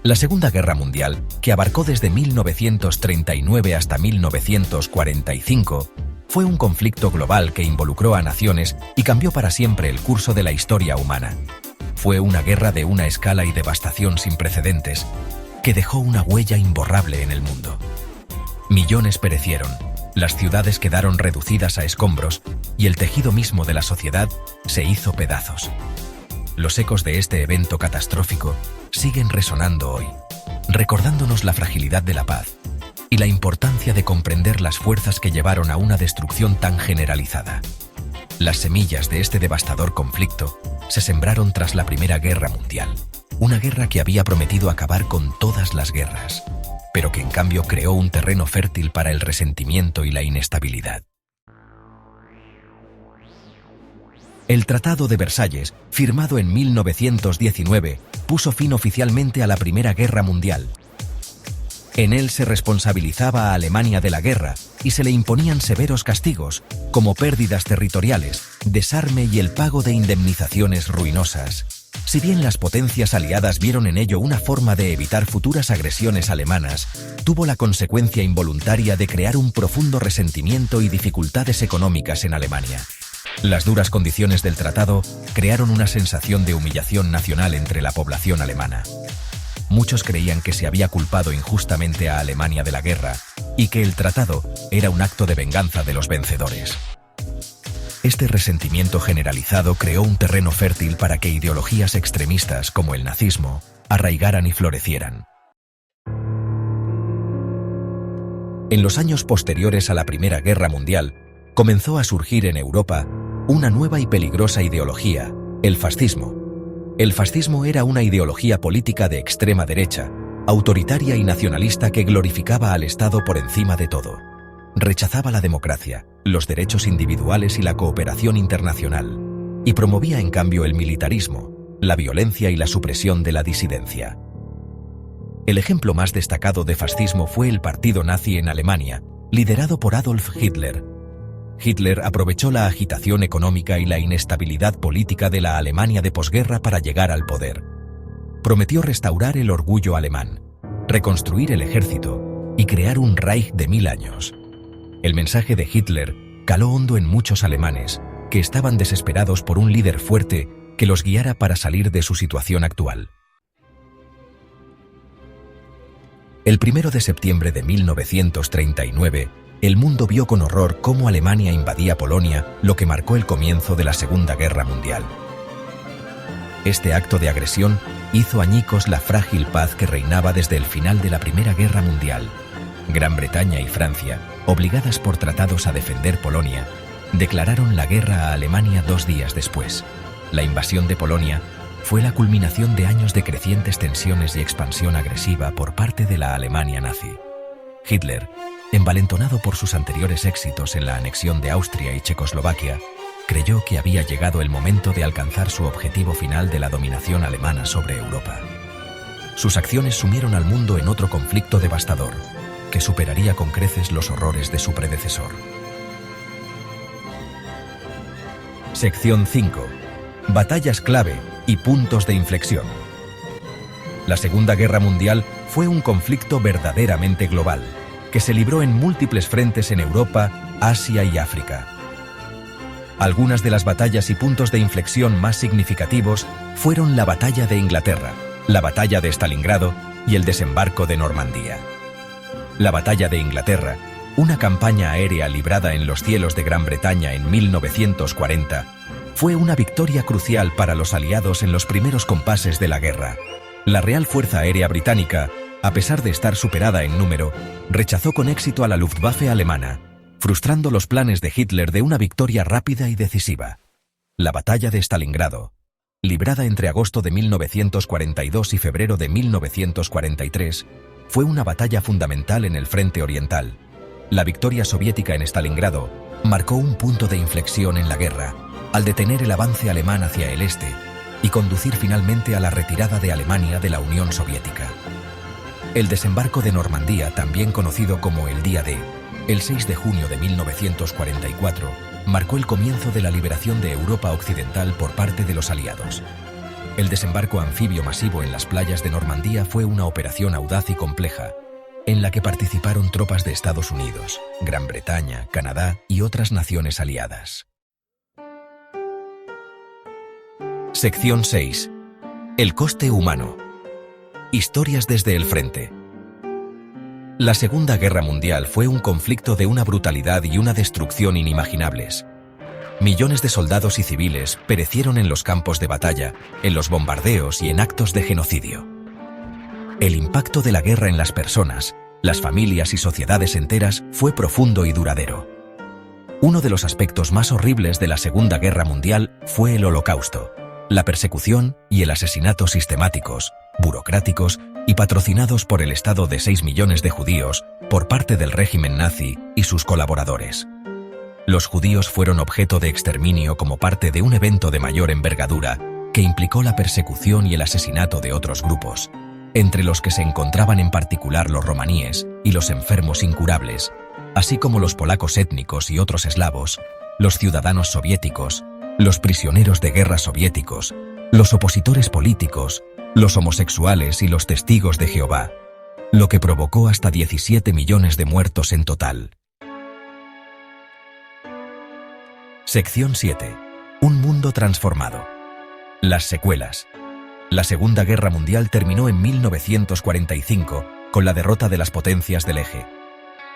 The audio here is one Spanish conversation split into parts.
La Segunda Guerra Mundial, que abarcó desde 1939 hasta 1945, fue un conflicto global que involucró a naciones y cambió para siempre el curso de la historia humana. Fue una guerra de una escala y devastación sin precedentes, que dejó una huella imborrable en el mundo. Millones perecieron, las ciudades quedaron reducidas a escombros y el tejido mismo de la sociedad se hizo pedazos. Los ecos de este evento catastrófico siguen resonando hoy, recordándonos la fragilidad de la paz y la importancia de comprender las fuerzas que llevaron a una destrucción tan generalizada. Las semillas de este devastador conflicto se sembraron tras la Primera Guerra Mundial, una guerra que había prometido acabar con todas las guerras, pero que en cambio creó un terreno fértil para el resentimiento y la inestabilidad. El Tratado de Versalles, firmado en 1919, puso fin oficialmente a la Primera Guerra Mundial. En él se responsabilizaba a Alemania de la guerra y se le imponían severos castigos, como pérdidas territoriales, desarme y el pago de indemnizaciones ruinosas. Si bien las potencias aliadas vieron en ello una forma de evitar futuras agresiones alemanas, tuvo la consecuencia involuntaria de crear un profundo resentimiento y dificultades económicas en Alemania. Las duras condiciones del tratado crearon una sensación de humillación nacional entre la población alemana. Muchos creían que se había culpado injustamente a Alemania de la guerra y que el tratado era un acto de venganza de los vencedores. Este resentimiento generalizado creó un terreno fértil para que ideologías extremistas como el nazismo arraigaran y florecieran. En los años posteriores a la Primera Guerra Mundial, comenzó a surgir en Europa una nueva y peligrosa ideología, el fascismo. El fascismo era una ideología política de extrema derecha, autoritaria y nacionalista que glorificaba al Estado por encima de todo. Rechazaba la democracia, los derechos individuales y la cooperación internacional, y promovía en cambio el militarismo, la violencia y la supresión de la disidencia. El ejemplo más destacado de fascismo fue el partido nazi en Alemania, liderado por Adolf Hitler. Hitler aprovechó la agitación económica y la inestabilidad política de la Alemania de posguerra para llegar al poder. Prometió restaurar el orgullo alemán, reconstruir el ejército y crear un Reich de 1000 años. El mensaje de Hitler caló hondo en muchos alemanes, que estaban desesperados por un líder fuerte que los guiara para salir de su situación actual. El 1 de septiembre de 1939, el mundo vio con horror cómo Alemania invadía Polonia, lo que marcó el comienzo de la Segunda Guerra Mundial. Este acto de agresión hizo añicos la frágil paz que reinaba desde el final de la Primera Guerra Mundial. Gran Bretaña y Francia, obligadas por tratados a defender Polonia, declararon la guerra a Alemania 2 días después. La invasión de Polonia fue la culminación de años de crecientes tensiones y expansión agresiva por parte de la Alemania nazi. Hitler, envalentonado por sus anteriores éxitos en la anexión de Austria y Checoslovaquia, creyó que había llegado el momento de alcanzar su objetivo final de la dominación alemana sobre Europa. Sus acciones sumieron al mundo en otro conflicto devastador, que superaría con creces los horrores de su predecesor. Sección 5. Batallas clave y puntos de inflexión. La Segunda Guerra Mundial fue un conflicto verdaderamente global, que se libró en múltiples frentes en Europa, Asia y África. Algunas de las batallas y puntos de inflexión más significativos fueron la Batalla de Inglaterra, la Batalla de Stalingrado y el desembarco de Normandía. La Batalla de Inglaterra, una campaña aérea librada en los cielos de Gran Bretaña en 1940, fue una victoria crucial para los aliados en los primeros compases de la guerra. La Real Fuerza Aérea Británica, a pesar de estar superada en número, rechazó con éxito a la Luftwaffe alemana, frustrando los planes de Hitler de una victoria rápida y decisiva. La Batalla de Stalingrado, librada entre agosto de 1942 y febrero de 1943, fue una batalla fundamental en el frente oriental. La victoria soviética en Stalingrado marcó un punto de inflexión en la guerra, al detener el avance alemán hacia el este y conducir finalmente a la retirada de Alemania de la Unión Soviética. El desembarco de Normandía, también conocido como el Día D, el 6 de junio de 1944, marcó el comienzo de la liberación de Europa Occidental por parte de los aliados. El desembarco anfibio masivo en las playas de Normandía fue una operación audaz y compleja, en la que participaron tropas de Estados Unidos, Gran Bretaña, Canadá y otras naciones aliadas. Sección 6. El coste humano. Historias desde el frente. La Segunda Guerra Mundial fue un conflicto de una brutalidad y una destrucción inimaginables. Millones de soldados y civiles perecieron en los campos de batalla, en los bombardeos y en actos de genocidio. El impacto de la guerra en las personas, las familias y sociedades enteras fue profundo y duradero. Uno de los aspectos más horribles de la Segunda Guerra Mundial fue el Holocausto, la persecución y el asesinato sistemáticos, burocráticos y patrocinados por el Estado de 6 millones de judíos por parte del régimen nazi y sus colaboradores. Los judíos fueron objeto de exterminio como parte de un evento de mayor envergadura que implicó la persecución y el asesinato de otros grupos, entre los que se encontraban en particular los romaníes y los enfermos incurables, así como los polacos étnicos y otros eslavos, los ciudadanos soviéticos, los prisioneros de guerra soviéticos, los opositores políticos, los homosexuales y los testigos de Jehová, lo que provocó hasta 17 millones de muertos en total. Sección 7. Un mundo transformado. Las secuelas. La Segunda Guerra Mundial terminó en 1945 con la derrota de las potencias del Eje.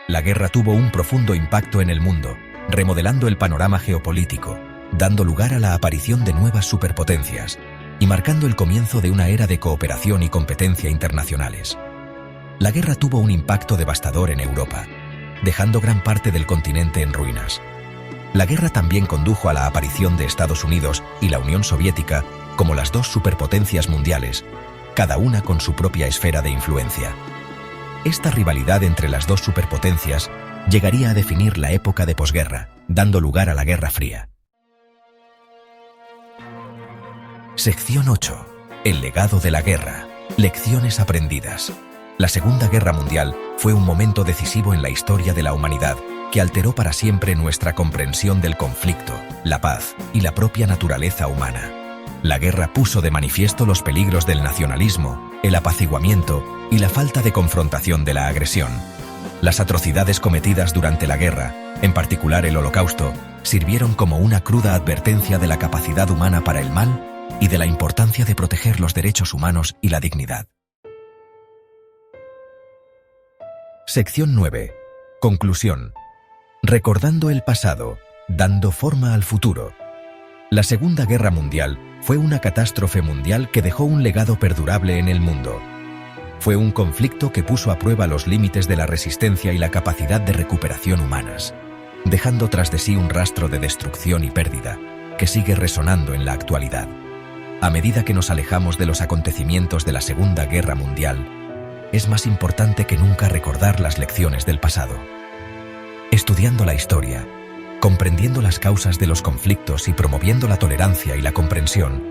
La guerra tuvo un profundo impacto en el mundo, remodelando el panorama geopolítico, dando lugar a la aparición de nuevas superpotencias y marcando el comienzo de una era de cooperación y competencia internacionales. La guerra tuvo un impacto devastador en Europa, dejando gran parte del continente en ruinas. La guerra también condujo a la aparición de Estados Unidos y la Unión Soviética como las dos superpotencias mundiales, cada una con su propia esfera de influencia. Esta rivalidad entre las dos superpotencias llegaría a definir la época de posguerra, dando lugar a la Guerra Fría. Sección 8. El legado de la guerra. Lecciones aprendidas. La Segunda Guerra Mundial fue un momento decisivo en la historia de la humanidad que alteró para siempre nuestra comprensión del conflicto, la paz y la propia naturaleza humana. La guerra puso de manifiesto los peligros del nacionalismo, el apaciguamiento y la falta de confrontación de la agresión. Las atrocidades cometidas durante la guerra, en particular el Holocausto, sirvieron como una cruda advertencia de la capacidad humana para el mal y de la importancia de proteger los derechos humanos y la dignidad. Sección 9. Conclusión. Recordando el pasado, dando forma al futuro. La Segunda Guerra Mundial fue una catástrofe mundial que dejó un legado perdurable en el mundo. Fue un conflicto que puso a prueba los límites de la resistencia y la capacidad de recuperación humanas, dejando tras de sí un rastro de destrucción y pérdida que sigue resonando en la actualidad. A medida que nos alejamos de los acontecimientos de la Segunda Guerra Mundial, es más importante que nunca recordar las lecciones del pasado. Estudiando la historia, comprendiendo las causas de los conflictos y promoviendo la tolerancia y la comprensión,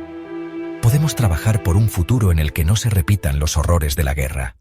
podemos trabajar por un futuro en el que no se repitan los horrores de la guerra.